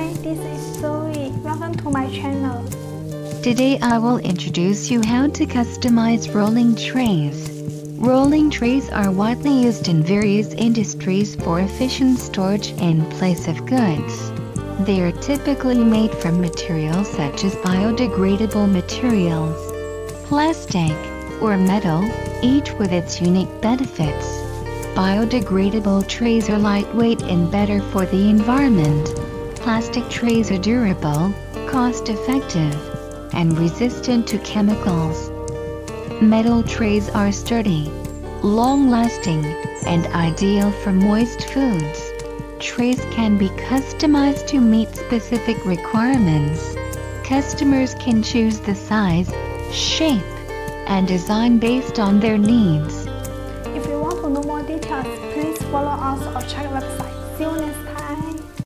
Hi, this is Zoe. Welcome to my channel. Today I will introduce you how to customize rolling trays. Rolling trays are widely used in various industries for efficient storage in place of goods. They are typically made from materials such as biodegradable materials, plastic, or metal, each with its unique benefits. Biodegradable trays are lightweight and better for the environment. Plastic trays are durable, cost-effective, and resistant to chemicals. Metal trays are sturdy, long-lasting, and ideal for moist foods. Trays can be customized to meet specific requirements. Customers can choose the size, shape, and design based on their needs.